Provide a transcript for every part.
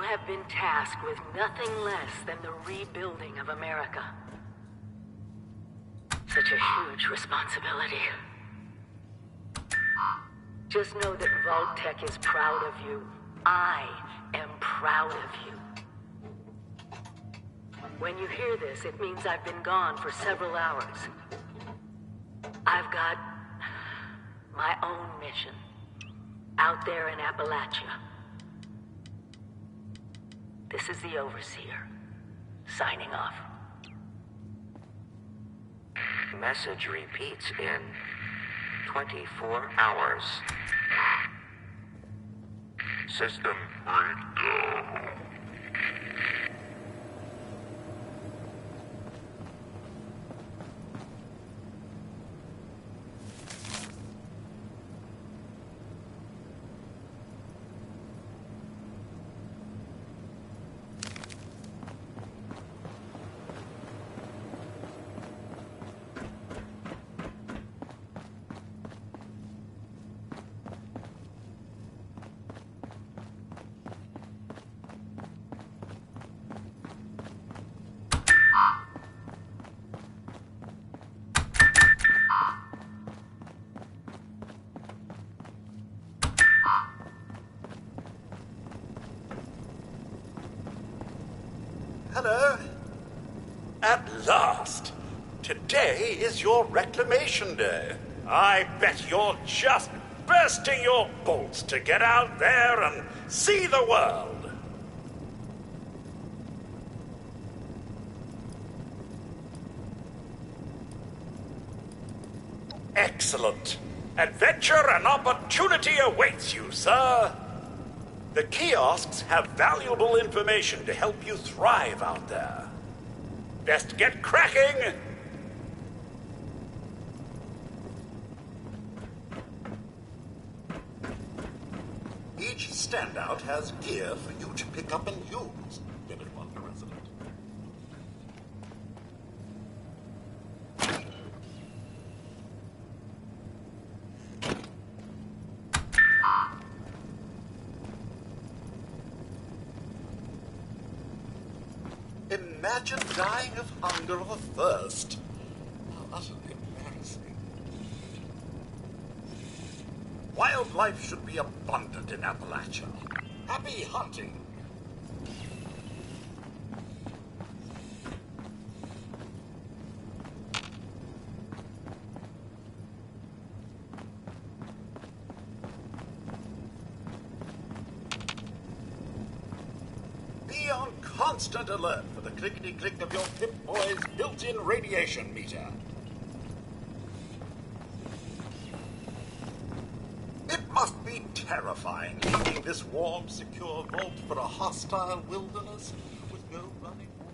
Have been tasked with nothing less than the rebuilding of America. Such a huge responsibility. Just know that Vault-Tec is proud of you. I am proud of you. When you hear this, it means I've been gone for several hours. I've got my own mission out there in Appalachia. This is the Overseer, signing off. Message repeats in 24 hours. System breakdown. Hello. At last! Today is your Reclamation Day. I bet you're just bursting your bolts to get out there and see the world. Excellent. Adventure and opportunity awaits you, sir. The kiosks have valuable information to help you thrive out there. Best get cracking! Each standout has gear for you to pick up and use. Get it on the resident. Imagine dying of hunger or thirst. How utterly embarrassing. Wildlife should be abundant in Appalachia. Happy hunting! Be on constant alert for the clickety-click of your Pip-Boy's built-in radiation meter. It must be terrifying leaving this warm, secure vault for a hostile wilderness with no running water.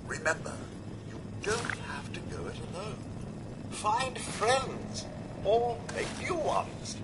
Remember, you don't have to go it alone. Find friends, or make new ones.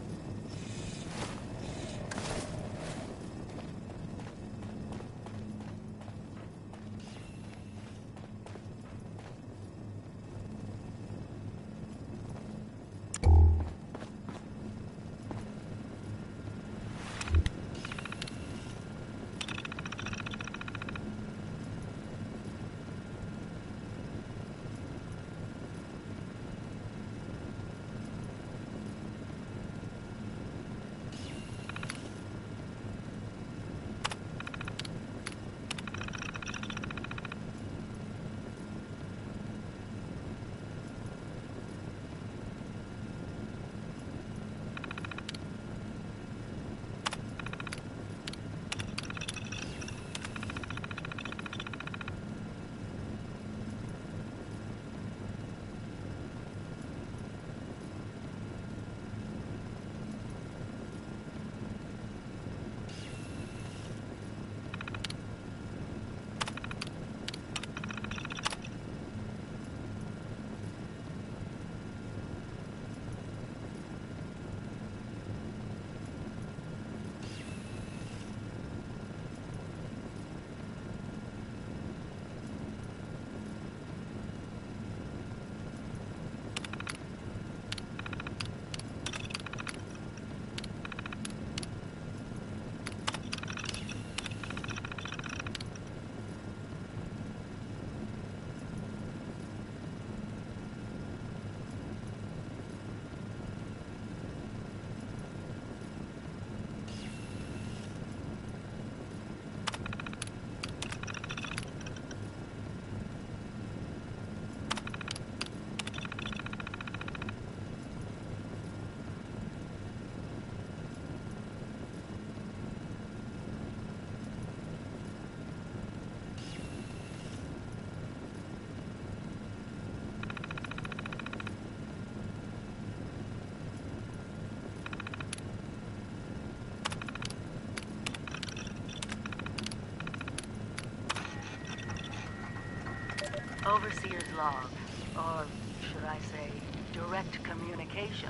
Overseer's log, or should I say, direct communication.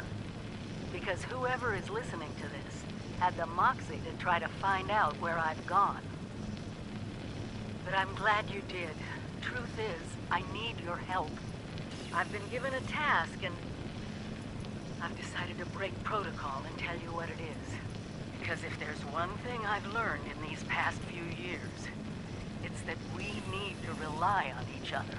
Because whoever is listening to this had the moxie to try to find out where I've gone. But I'm glad you did. Truth is, I need your help. I've been given a task, and I've decided to break protocol and tell you what it is. Because if there's one thing I've learned in these past few years, it's that we need to rely on each other.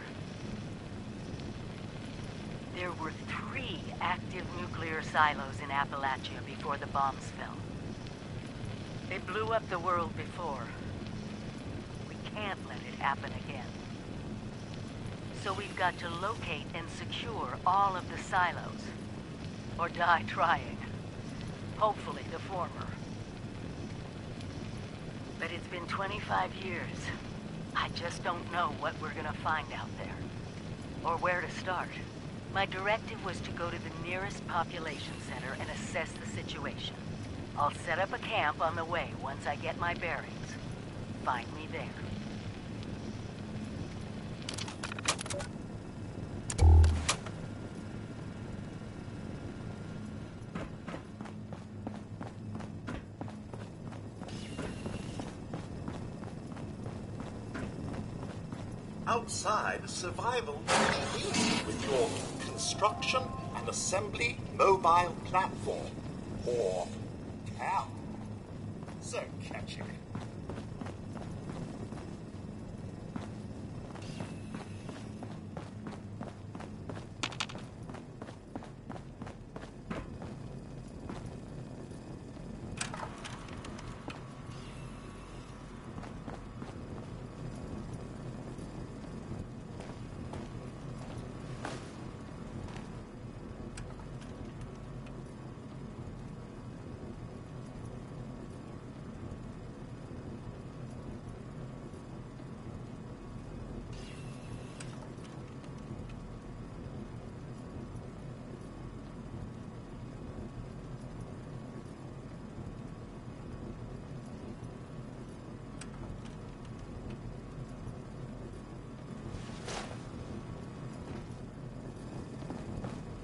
There were 3 active nuclear silos in Appalachia before the bombs fell. They blew up the world before. We can't let it happen again. So we've got to locate and secure all of the silos. Or die trying. Hopefully the former. But it's been 25 years. I just don't know what we're gonna find out there. Or where to start. My directive was to go to the nearest population center and assess the situation. I'll set up a camp on the way once I get my bearings. Find me there. Outside, survival is easy with your construction and assembly mobile platform. Or camp. So catching.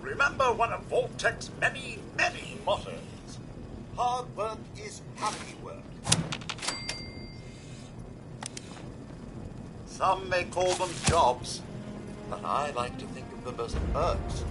Remember one of Vault-Tech's many, many mottos. Hard work is happy work. Some may call them jobs, but I like to think of them as perks.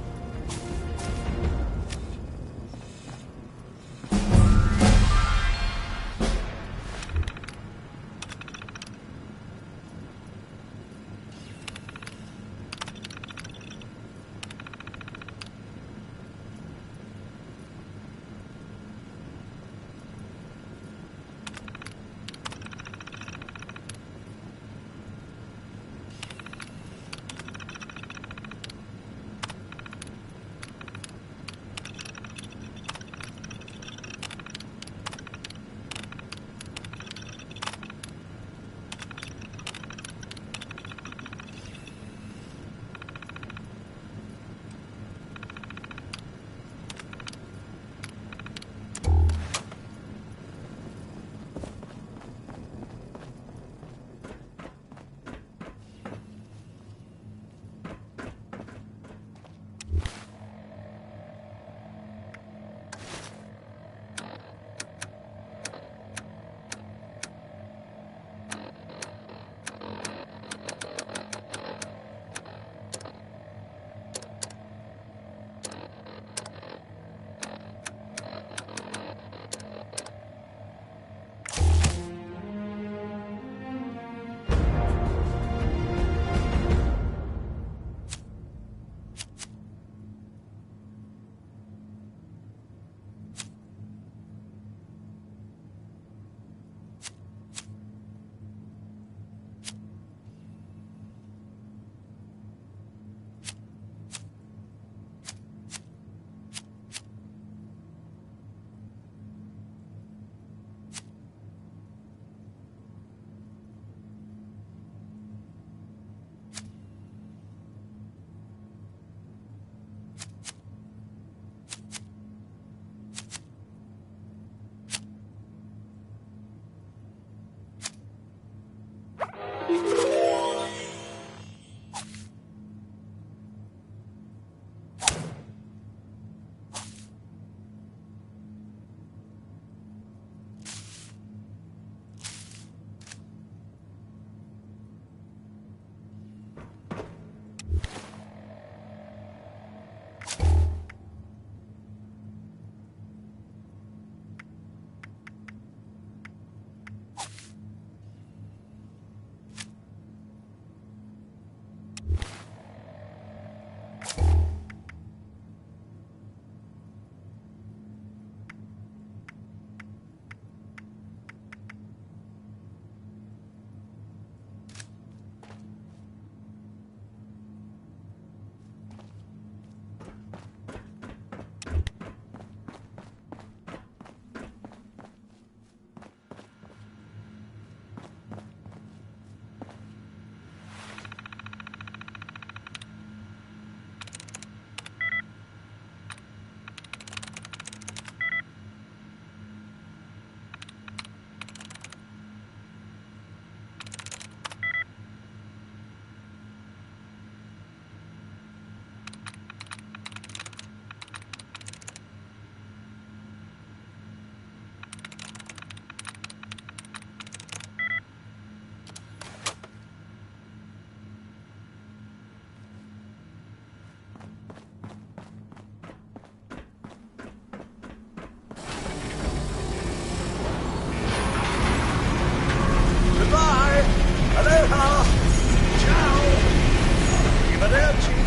Arrivederci.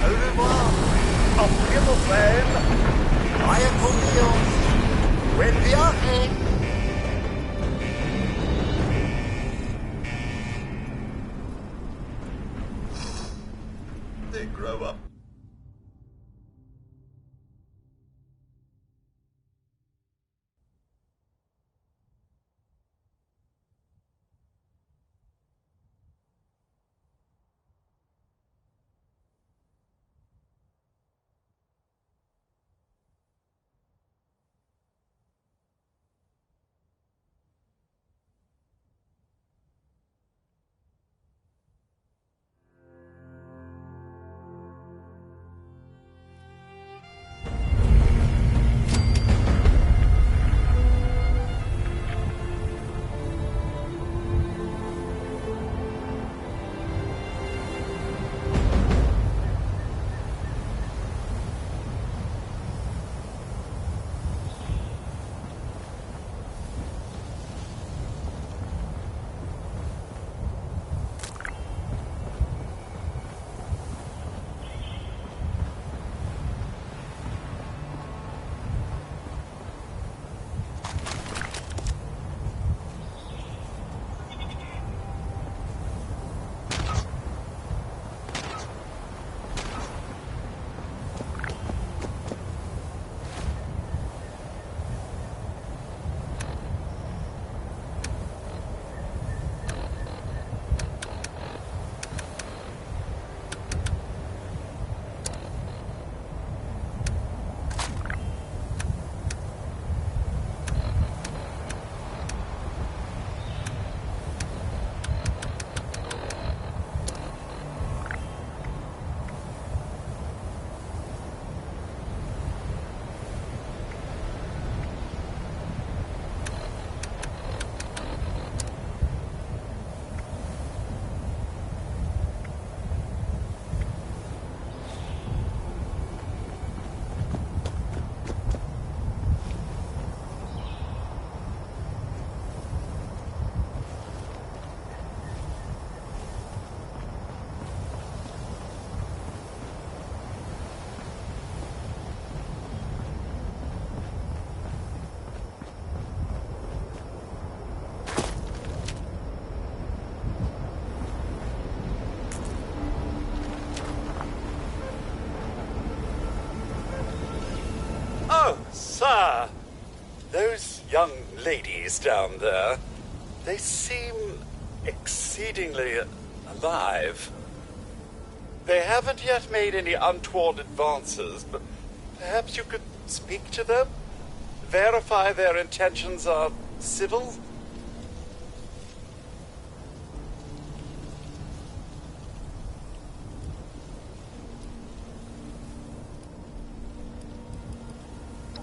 Au revoir. Auf Wiedersehen. Vaya con Dios. Buen viaje. They grow up. Sir, those young ladies down there, they seem exceedingly alive. They haven't yet made any untoward advances, but perhaps you could speak to them? Verify their intentions are civil?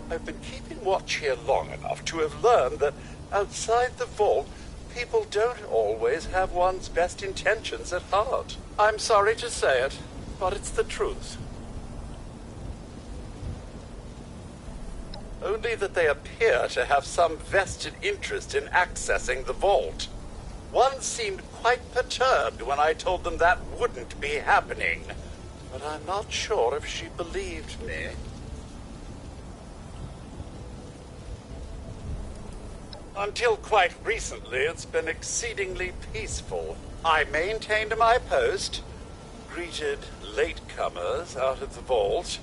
I've been keeping watch here long enough to have learned that outside the vault, people don't always have one's best intentions at heart. I'm sorry to say it, but it's the truth. Only that they appear to have some vested interest in accessing the vault. One seemed quite perturbed when I told them that wouldn't be happening, but I'm not sure if she believed me. Until quite recently, it's been exceedingly peaceful. I maintained my post, greeted latecomers out of the vault,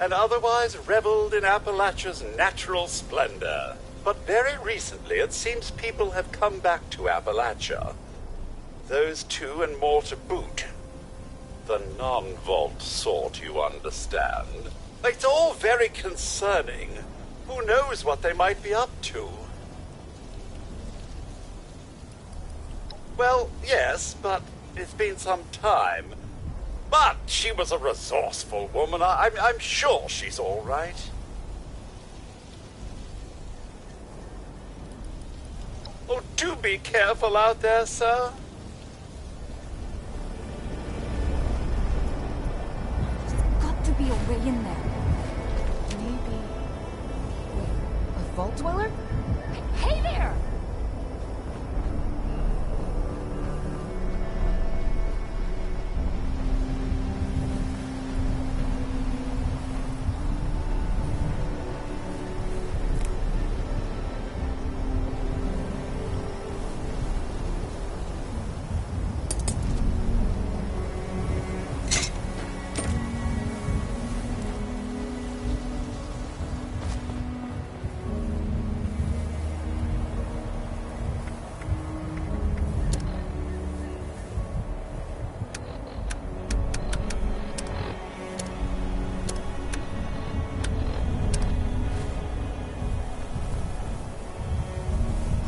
and otherwise reveled in Appalachia's natural splendor. But very recently, it seems people have come back to Appalachia. Those two and more to boot. The non-vault sort, you understand. It's all very concerning. Who knows what they might be up to? Well, yes, but it's been some time. But she was a resourceful woman. I'm sure she's all right. Oh, do be careful out there, sir. There's got to be a way in there. Maybe... Wait, a vault dweller? Hey there!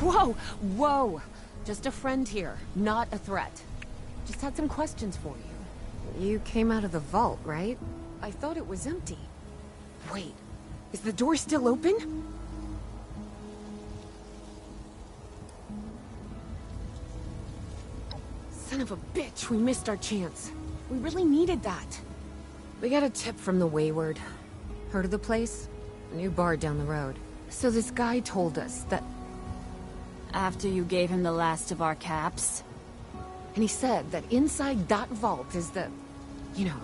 Whoa! Whoa! Just a friend here, not a threat. Just had some questions for you. You came out of the vault, right? I thought it was empty. Wait, is the door still open? Son of a bitch, we missed our chance. We really needed that. We got a tip from the Wayward. Heard of the place? A new bar down the road. So this guy told us that... After you gave him the last of our caps? And he said that inside that vault is the... You know,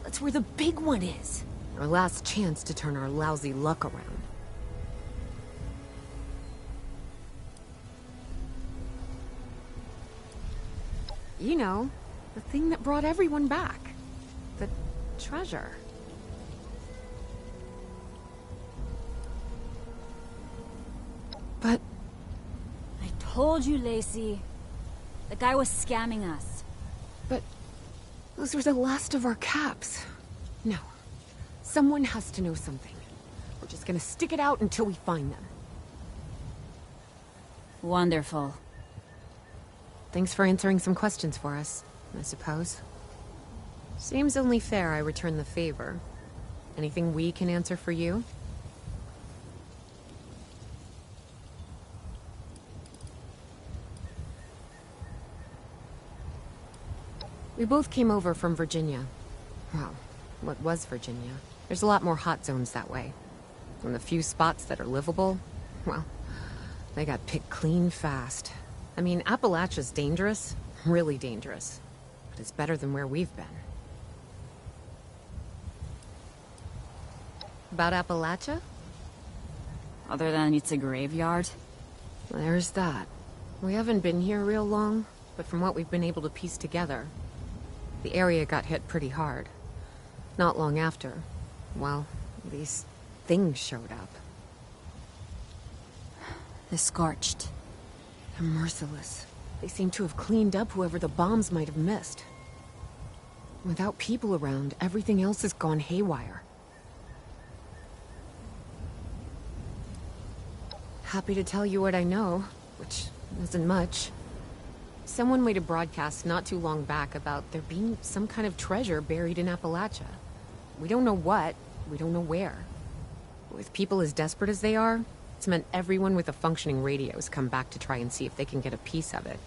that's where the big one is. Our last chance to turn our lousy luck around. You know, the thing that brought everyone back. The treasure. But... I told you, Lacey. The guy was scamming us. But... those were the last of our caps. No. Someone has to know something. We're just gonna stick it out until we find them. Wonderful. Thanks for answering some questions for us, I suppose. Seems only fair I return the favor. Anything we can answer for you? We both came over from Virginia. Well, what was Virginia? There's a lot more hot zones that way. And the few spots that are livable, well, they got picked clean fast. I mean, Appalachia's dangerous, really dangerous. But it's better than where we've been. About Appalachia? Other than it's a graveyard? There's that. We haven't been here real long, but from what we've been able to piece together, the area got hit pretty hard. Not long after, well, these things showed up. The Scorched. They're merciless. They seem to have cleaned up whoever the bombs might have missed. Without people around, everything else has gone haywire. Happy to tell you what I know, which isn't much. Someone made a broadcast not too long back about there being some kind of treasure buried in Appalachia. We don't know what, we don't know where. With people as desperate as they are, it's meant everyone with a functioning radio has come back to try and see if they can get a piece of it.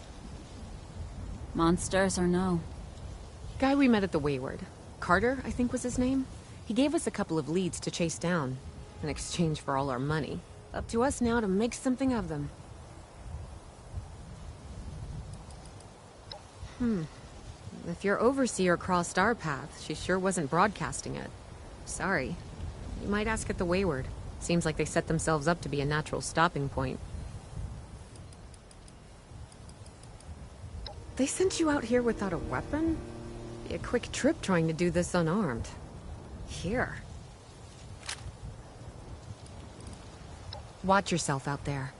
Monsters or no? Guy we met at the Wayward. Carter, I think was his name. He gave us a couple of leads to chase down, in exchange for all our money. Up to us now to make something of them. If your overseer crossed our path, she sure wasn't broadcasting it. Sorry. You might ask at the Wayward. Seems like they set themselves up to be a natural stopping point. They sent you out here without a weapon? Be a quick trip trying to do this unarmed. Here. Watch yourself out there.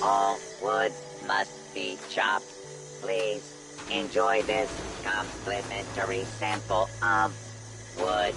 All wood must be chopped. Please enjoy this complimentary sample of wood.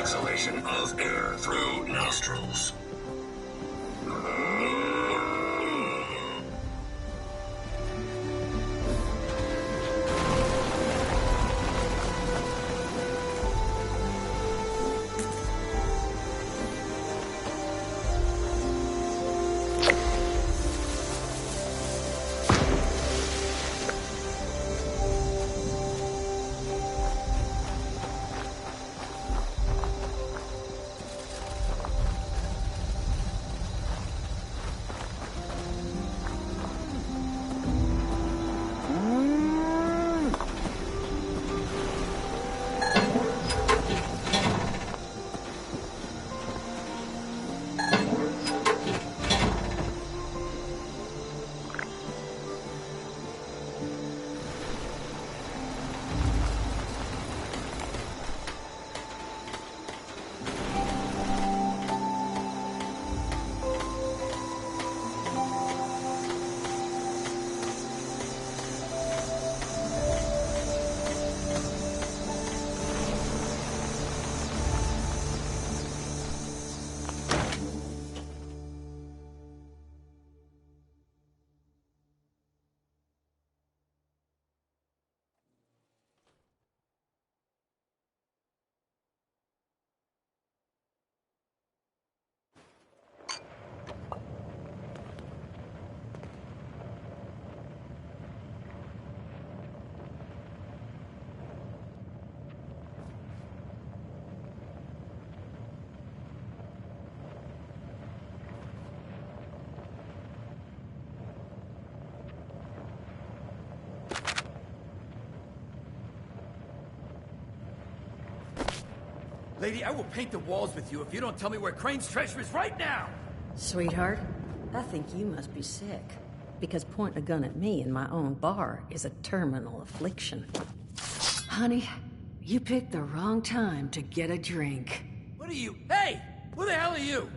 exhalation of air through nostrils. Lady, I will paint the walls with you if you don't tell me where Crane's treasure is right now! Sweetheart, I think you must be sick. Because pointing a gun at me in my own bar is a terminal affliction. Honey, you picked the wrong time to get a drink. What are you? Hey! Who the hell are you?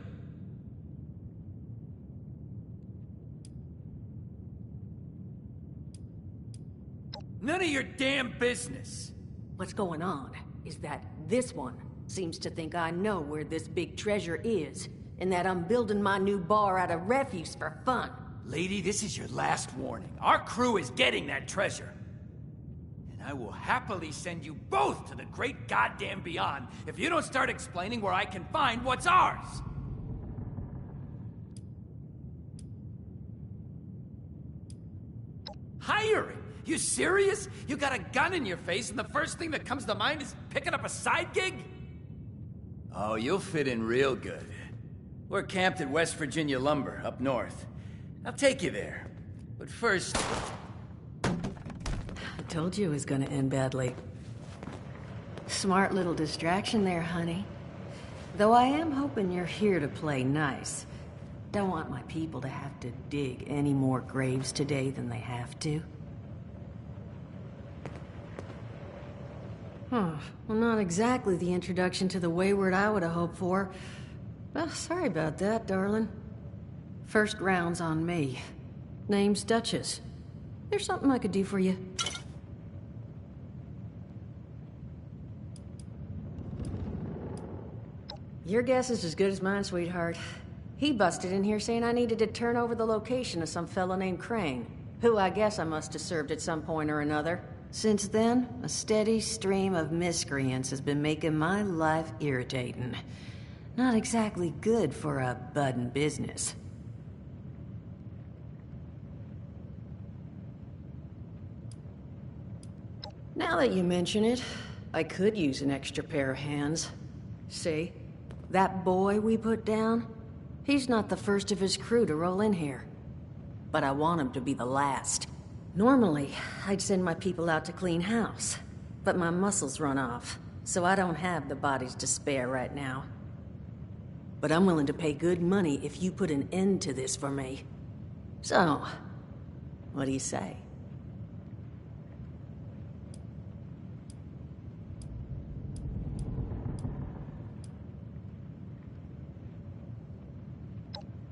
None of your damn business. What's going on is that this one seems to think I know where this big treasure is, and that I'm building my new bar out of refuse for fun. Lady, this is your last warning. Our crew is getting that treasure. And I will happily send you both to the great goddamn beyond if you don't start explaining where I can find what's ours. Hiring? You serious? You got a gun in your face and the first thing that comes to mind is picking up a side gig? Oh, you'll fit in real good. We're camped at West Virginia Lumber, up north. I'll take you there. But first... I told you it was gonna end badly. Smart little distraction there, honey. Though I am hoping you're here to play nice. Don't want my people to have to dig any more graves today than they have to. Well, not exactly the introduction to the wayward I would have hoped for. Well, sorry about that, darling. First round's on me. Name's Duchess. There's something I could do for you. Your guess is as good as mine, sweetheart. He busted in here saying I needed to turn over the location of some fellow named Crane, who I guess I must have served at some point or another. Since then, a steady stream of miscreants has been making my life irritating. Not exactly good for a budding business. Now that you mention it, I could use an extra pair of hands. See? That boy we put down? He's not the first of his crew to roll in here. But I want him to be the last. Normally, I'd send my people out to clean house. But my muscles run off, so I don't have the bodies to spare right now. But I'm willing to pay good money if you put an end to this for me. So, what do you say?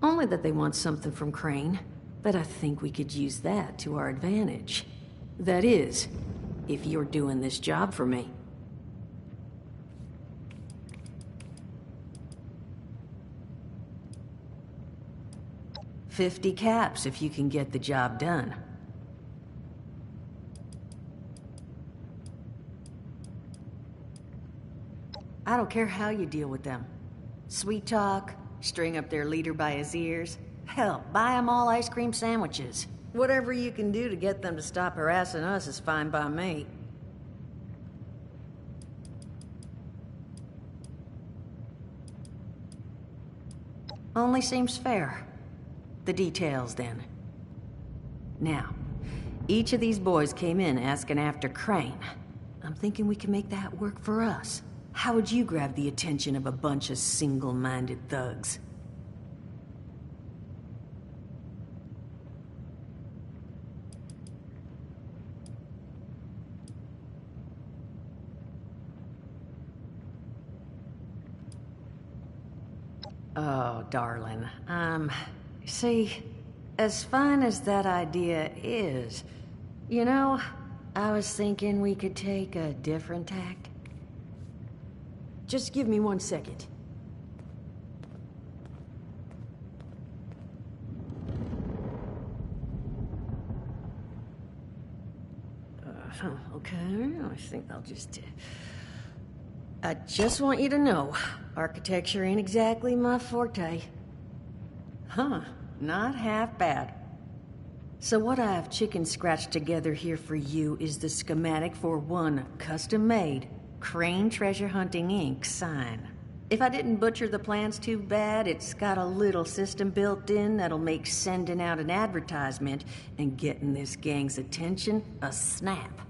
Only that they want something from Crane, but I think we could use that to our advantage. That is, if you're doing this job for me. $50 caps if you can get the job done. I don't care how you deal with them. Sweet talk, string up their leader by his ears. Hell, buy them all ice cream sandwiches. Whatever you can do to get them to stop harassing us is fine by me. Only seems fair. The details, then. Now, each of these boys came in asking after Crane. I'm thinking we can make that work for us. How would you grab the attention of a bunch of single-minded thugs? Oh, darling, see, as fine as that idea is, you know, I was thinking we could take a different tack. Just give me 1 second. Okay, I think I'll just... I just want you to know, architecture ain't exactly my forte. Huh, not half bad. So what I've chicken scratched together here for you is the schematic for one custom-made Crane Treasure Hunting Inc. sign. If I didn't butcher the plans too bad, it's got a little system built in that'll make sending out an advertisement and getting this gang's attention a snap.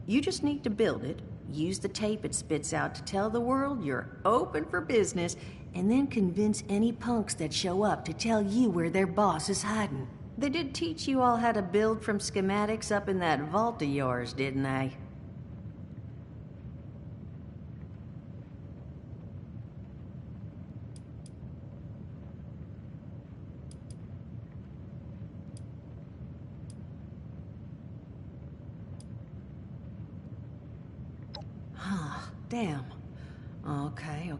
You just need to build it, use the tape it spits out to tell the world you're open for business, and then convince any punks that show up to tell you where their boss is hiding. They did teach you all how to build from schematics up in that vault of yours, didn't they? Damn. Okay,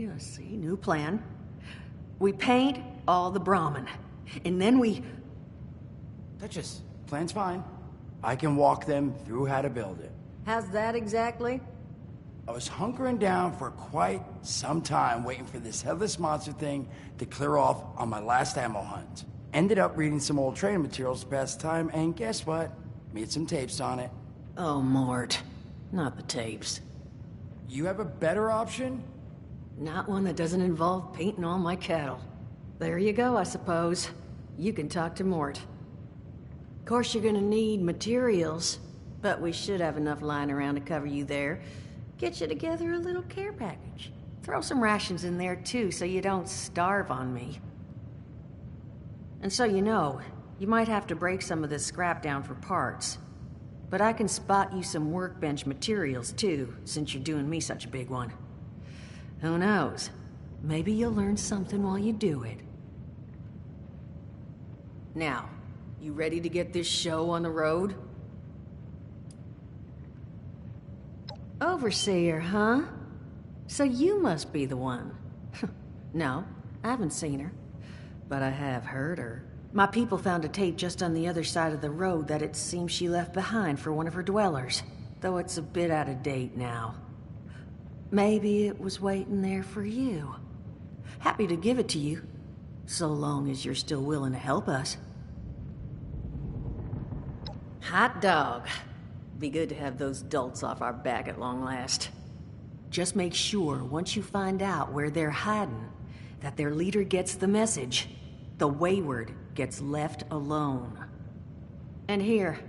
let's see. New plan. We paint all the Brahmin, and then we... Duchess, plan's fine. I can walk them through how to build it. How's that exactly? I was hunkering down for quite some time waiting for this headless monster thing to clear off on my last ammo hunt. Ended up reading some old training materials to pass the time, and guess what? Made some tapes on it. Oh, Mort. Not the tapes. You have a better option? Not one that doesn't involve painting all my cattle. There you go, I suppose. You can talk to Mort. Of course, you're gonna need materials, but we should have enough lying around to cover you there. Get you together a little care package. Throw some rations in there, too, so you don't starve on me. And so you know, you might have to break some of this scrap down for parts. But I can spot you some workbench materials, too, since you're doing me such a big one. Who knows? Maybe you'll learn something while you do it. Now, you ready to get this show on the road? Overseer, huh? So you must be the one. No, I haven't seen her. But I have heard her. My people found a tape just on the other side of the road that it seems she left behind for one of her dwellers, though it's a bit out of date now. Maybe it was waiting there for you. Happy to give it to you, so long as you're still willing to help us. Hot dog. Be good to have those dolts off our back at long last. Just make sure, once you find out where they're hiding, that their leader gets the message. The wayward gets left alone. And here,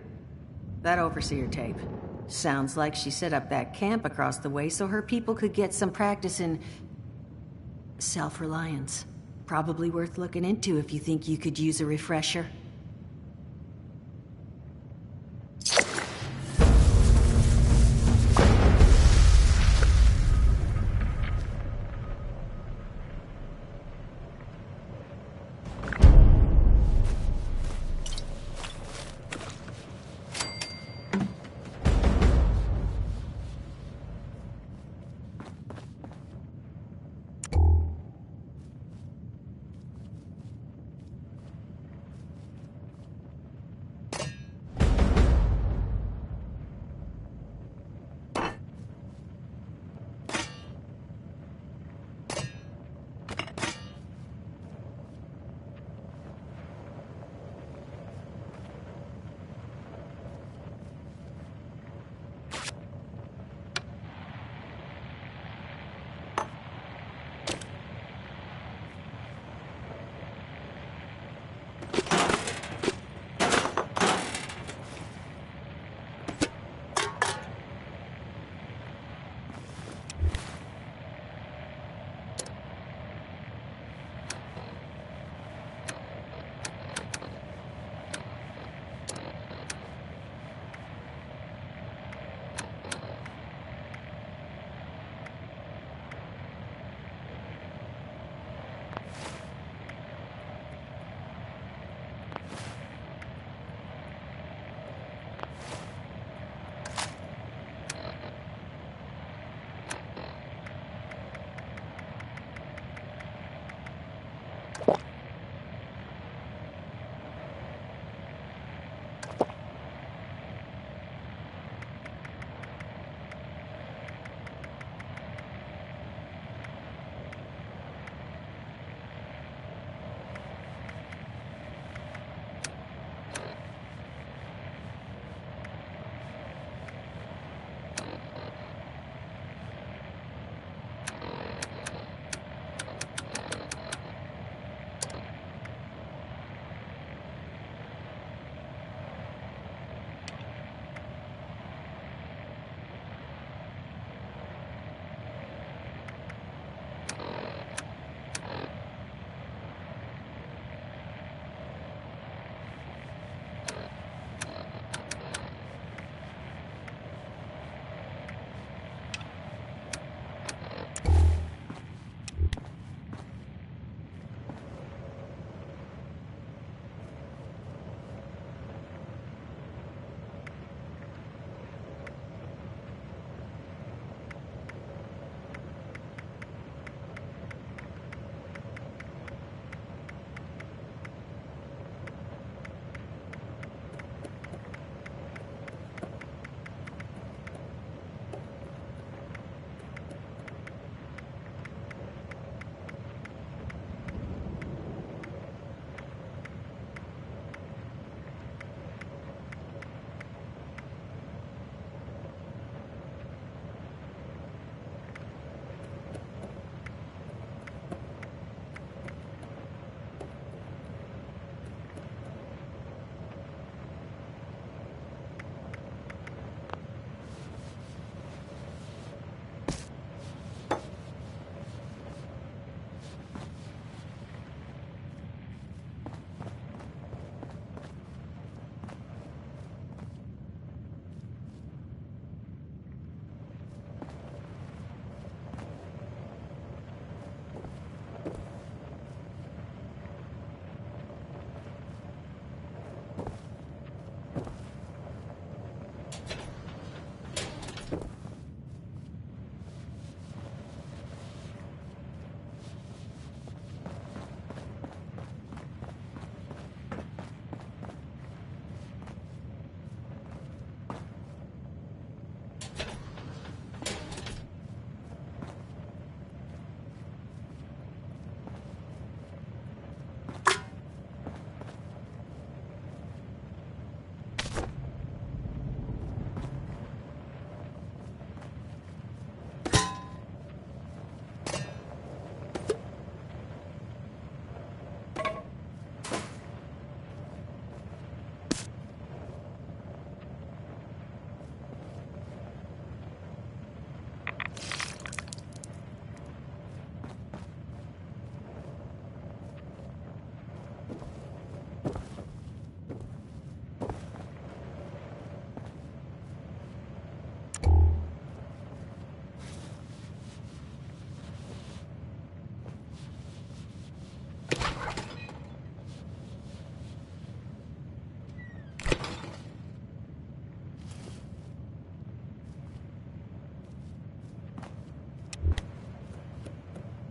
that overseer tape. Sounds like she set up that camp across the way so her people could get some practice in... self-reliance. Probably worth looking into if you think you could use a refresher.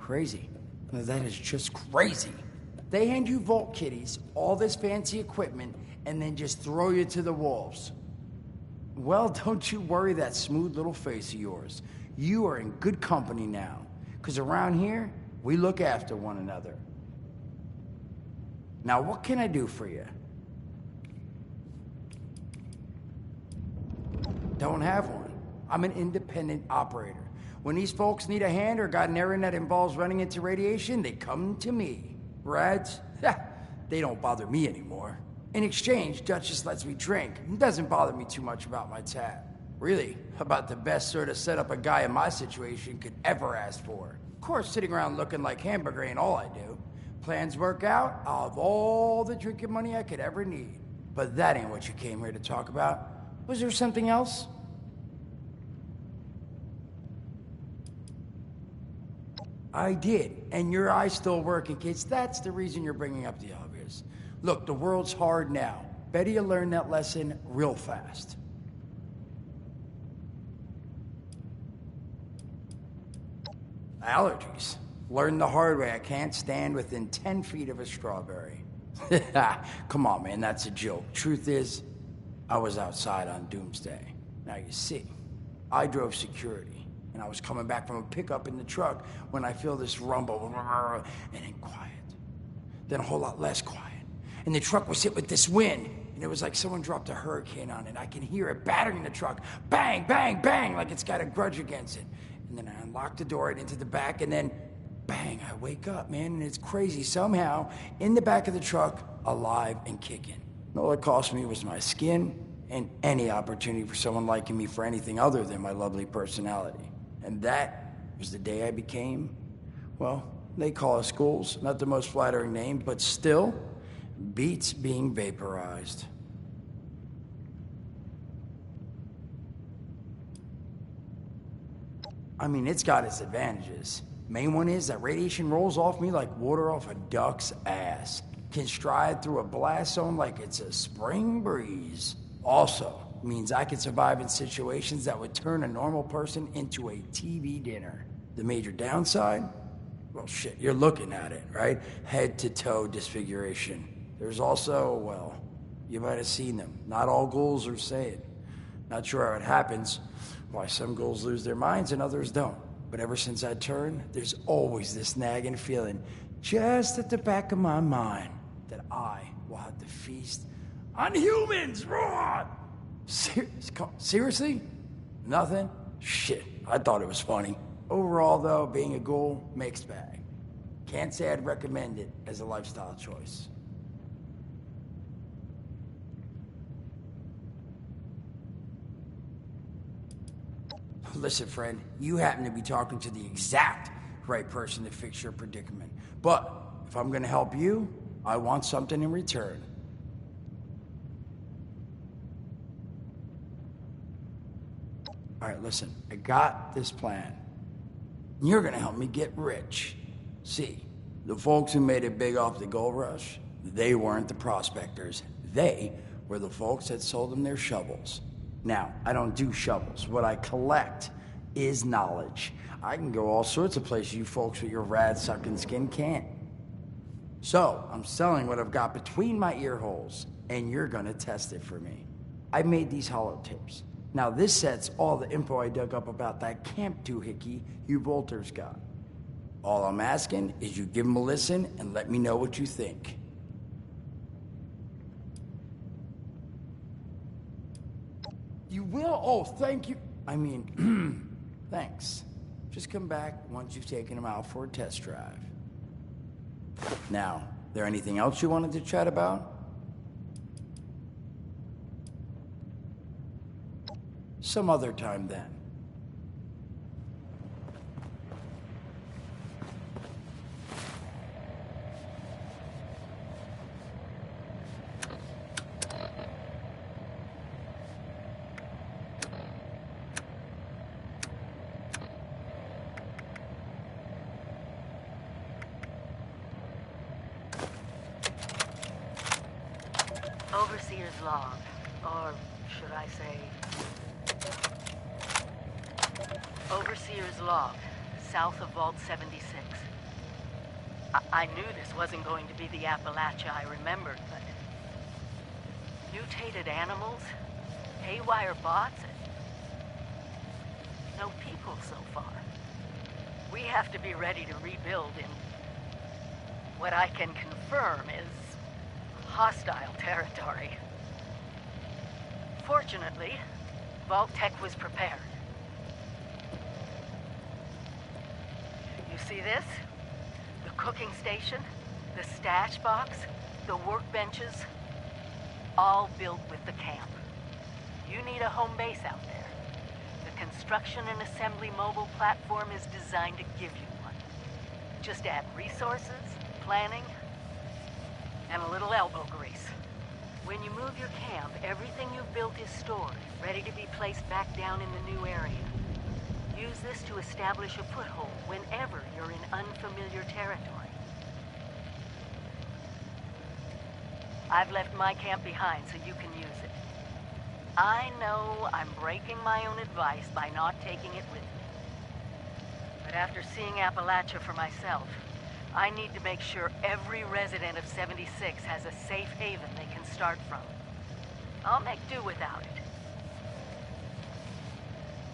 Crazy. That is just crazy. They hand you vault kitties, all this fancy equipment, and then just throw you to the wolves. Well, don't you worry that smooth little face of yours. You are in good company now. Because around here, we look after one another. Now, what can I do for you? Don't have one. I'm an independent operator. When these folks need a hand or got an errand that involves running into radiation, they come to me. Rads? They don't bother me anymore. In exchange, Duchess lets me drink. It doesn't bother me too much about my tab. Really, about the best sort of setup a guy in my situation could ever ask for. Of course, sitting around looking like hamburger ain't all I do. Plans work out, I'll have all the drinking money I could ever need. But that ain't what you came here to talk about. Was there something else? I did, and your eye's still working, kids. That's the reason you're bringing up the obvious. Look, the world's hard now. Better you learn that lesson real fast. Allergies. Learned the hard way. I can't stand within 10 feet of a strawberry. Come on, man, that's a joke. Truth is, I was outside on Doomsday. Now, you see, I drove security, and I was coming back from a pickup in the truck when I feel this rumble, and then quiet. Then a whole lot less quiet. And the truck was hit with this wind, and it was like someone dropped a hurricane on it. I can hear it battering the truck. Bang, bang, bang, like it's got a grudge against it. And then I unlocked the door and into the back, and then bang, I wake up, man, and it's crazy. Somehow, in the back of the truck, alive and kicking. All it cost me was my skin and any opportunity for someone liking me for anything other than my lovely personality. And that was the day I became, well, they call us ghouls. Not the most flattering name, but still beats being vaporized. I mean, it's got its advantages. Main one is that radiation rolls off me like water off a duck's ass. Can stride through a blast zone like it's a spring breeze. Also, means I can survive in situations that would turn a normal person into a TV dinner. The major downside? Well, shit, you're looking at it, right? Head to toe disfiguration. There's also, well, you might have seen them. Not all ghouls are sane. Not sure how it happens, why some ghouls lose their minds and others don't. But ever since I turned, there's always this nagging feeling just at the back of my mind that I will have to feast on humans, raw! Seriously? Nothing? Shit, I thought it was funny. Overall, though, being a ghoul, mixed bag. Can't say I'd recommend it as a lifestyle choice. Listen, friend, you happen to be talking to the exact right person to fix your predicament. But if I'm gonna help you, I want something in return. All right, listen, I got this plan. You're gonna help me get rich. See, the folks who made it big off the gold rush, they weren't the prospectors. They were the folks that sold them their shovels. Now, I don't do shovels. What I collect is knowledge. I can go all sorts of places you folks with your rad-sucking skin can't. So, I'm selling what I've got between my ear holes, and you're gonna test it for me. I made these holotapes. Now, this set's all the info I dug up about that camp doohickey you Volters got. All I'm asking is you give them a listen and let me know what you think. You will? Oh, thank you. I mean, thanks. Just come back once you've taken them out for a test drive. Now, there anything else you wanted to chat about? Some other time then. Overseer's log, or should I say... Overseer's log, south of Vault 76. I knew this wasn't going to be the Appalachia I remembered, but... mutated animals, haywire bots, and... no people so far. We have to be ready to rebuild in... what I can confirm is... hostile territory. Fortunately, Vault-Tec was prepared. You see this? The cooking station, the stash box, the workbenches, all built with the camp. You need a home base out there. The construction and assembly mobile platform is designed to give you one. Just add resources, planning, and a little elbow grease. When you move your camp, everything you've built is stored, ready to be placed back down in the new area. Use this to establish a foothold whenever you're in unfamiliar territory. I've left my camp behind so you can use it. I know I'm breaking my own advice by not taking it with me. But after seeing Appalachia for myself, I need to make sure every resident of 76 has a safe haven they can start from. I'll make do without it.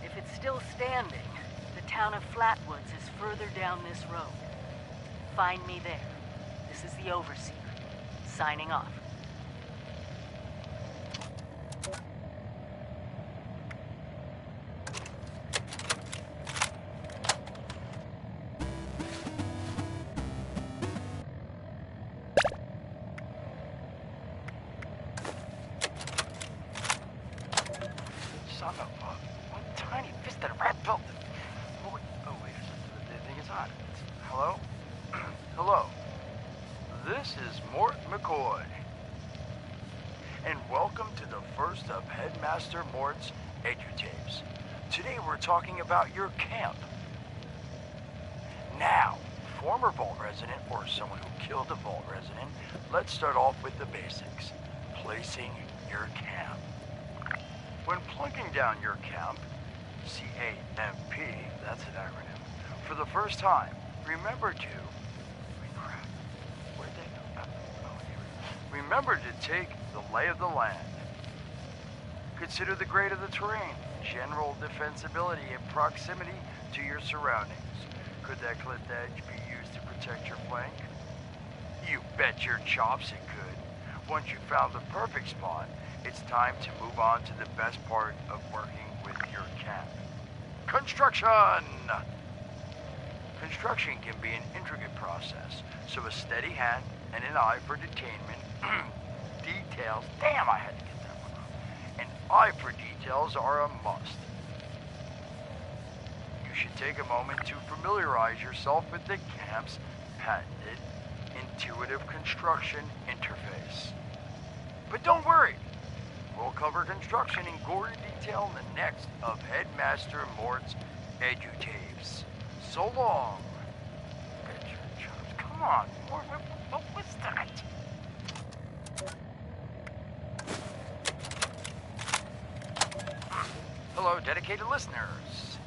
If it's still standing, the town of Flatwoods is further down this road. Find me there. This is the Overseer, signing off. Son of a... one tiny fisted rat built... Oh, wait, the thing is hot. Hello? Hello. This is Mort McCoy. And welcome to the first of Headmaster Mort's Edutapes. Today we're talking about your camp. Now, former Vault resident or someone who killed a Vault resident, let's start off with the basics. Placing your camp. When plunking down your camp, C-A-M-P, that's an acronym, for the first time, remember to... wait, crap. Where'd they go? Oh, here we go. Remember to take the lay of the land. Consider the grade of the terrain, general defensibility, and proximity to your surroundings. Could that clipped edge be used to protect your flank? You bet your chops it could. Once you've found the perfect spot, it's time to move on to the best part of working with your camp. Construction! Construction can be an intricate process, so a steady hand and an eye for detainment, details, damn I had to get that one off. An eye for details are a must. You should take a moment to familiarize yourself with the camp's patented intuitive construction interface. But don't worry. We'll cover construction in gory detail in the next of Headmaster Mort's Edutapes. So long. Come on, Mort, what was that? Hello, dedicated listeners.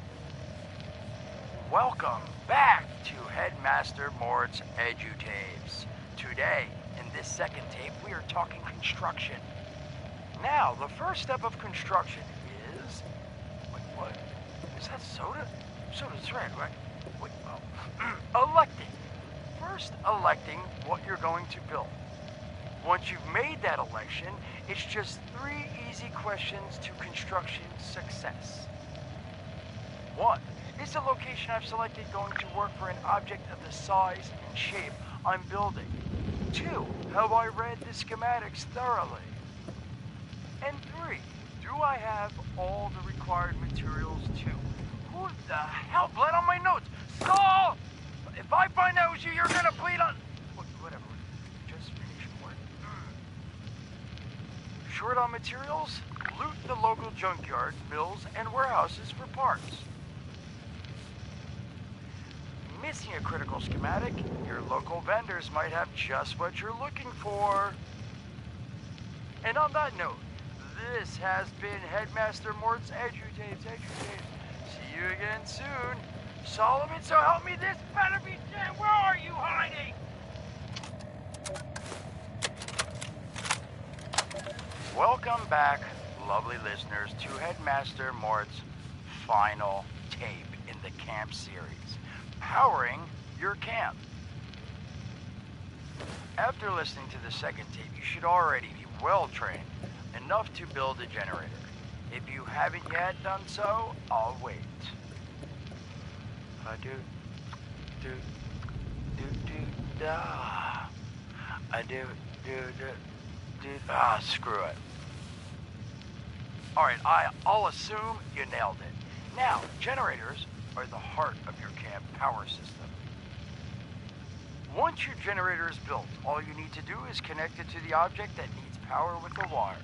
Welcome back to Headmaster Mort's Edutapes. Today, in this second tape, we are talking construction. Now, the first step of construction is... wait, what? Is that soda? Soda's red, right? Wait, oh. Electing. First, electing what you're going to build. Once you've made that election, it's just 3 easy questions to construction success. 1. Is the location I've selected going to work for an object of the size and shape I'm building? 2. Have I read the schematics thoroughly? And 3, do I have all the required materials too? Who the hell bled on my notes? Saul! If I find out it was you, you're gonna bleed on... Whatever. Just finish work. Short on materials? Loot the local junkyard, mills, and warehouses for parts. Missing a critical schematic? Your local vendors might have just what you're looking for. And on that note, this has been Headmaster Mort's Edutapes. See you again soon. Solomon, so help me, this better be dead. Where are you hiding? Welcome back, lovely listeners, to Headmaster Mort's final tape in the camp series, Powering Your Camp. After listening to the second tape, you should already be well trained, enough to build a generator. If you haven't yet done so, I'll wait. Screw it. Alright, I'll assume you nailed it. Now, generators are the heart of your camp power system. Once your generator is built, all you need to do is connect it to the object that needs power with a wire.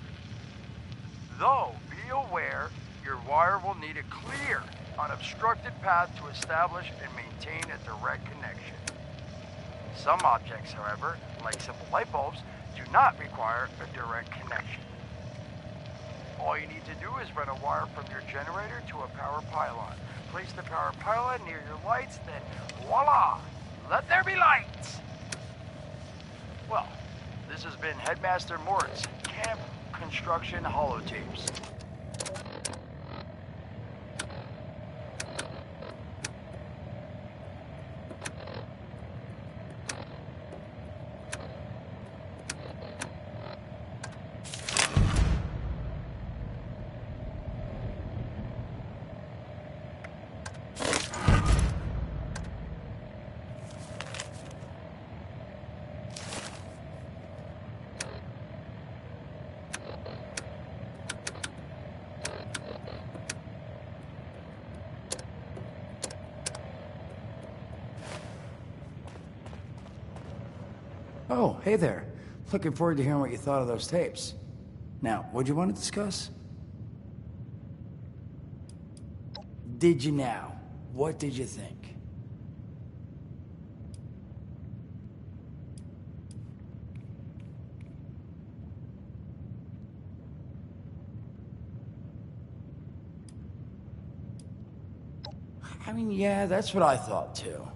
Though, be aware, your wire will need a clear, unobstructed path to establish and maintain a direct connection. Some objects, however, like simple light bulbs, do not require a direct connection. All you need to do is run a wire from your generator to a power pylon. Place the power pylon near your lights, then voila! Let there be lights! Well, this has been Headmaster Mort's Camp Construction Holotapes. Oh, hey there. Looking forward to hearing what you thought of those tapes. Now, what'd you want to discuss? Did you now? What did you think? I mean, yeah, that's what I thought too.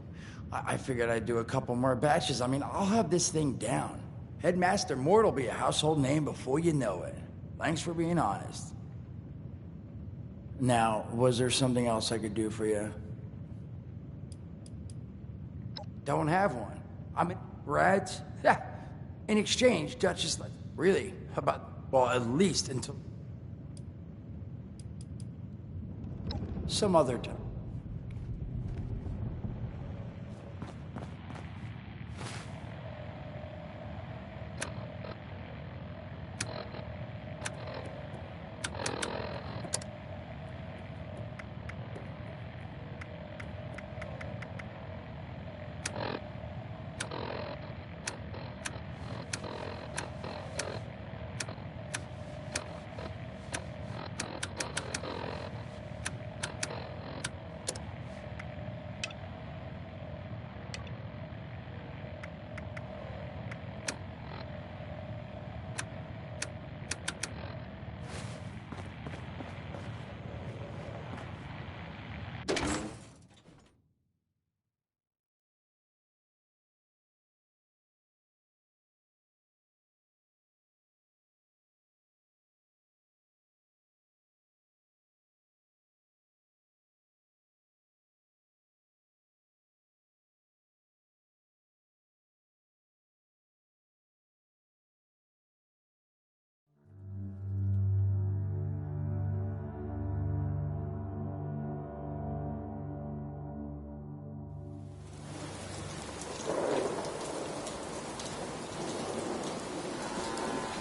I figured I'd do a couple more batches. I mean, I'll have this thing down. Headmaster Mort will be a household name before you know it. Thanks for being honest. Now, was there something else I could do for you? Don't have one. I mean, Rads? Yeah. In exchange, Dutch is like, really, well, at least until some other time.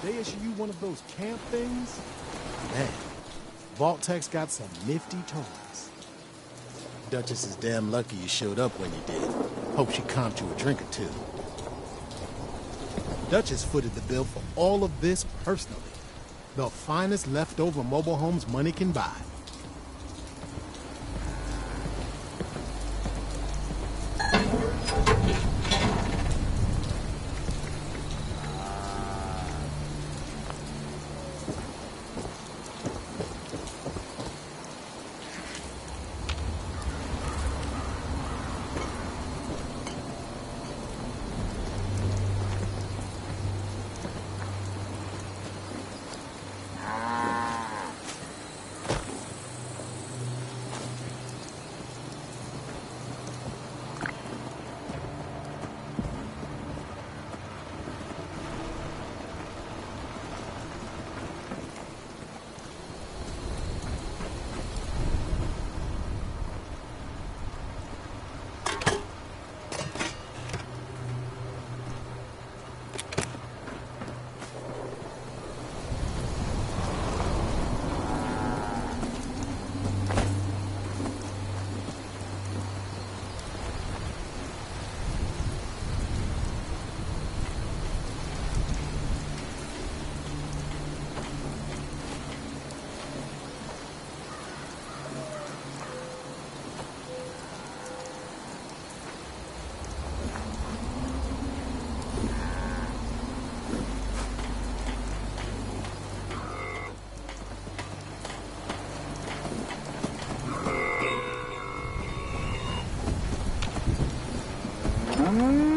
They issue you one of those camp things? Man, Vault-Tech's got some nifty toys. Duchess is damn lucky you showed up when you did. Hope she comped you a drink or two. Duchess footed the bill for all of this personally. The finest leftover mobile homes money can buy. Mm.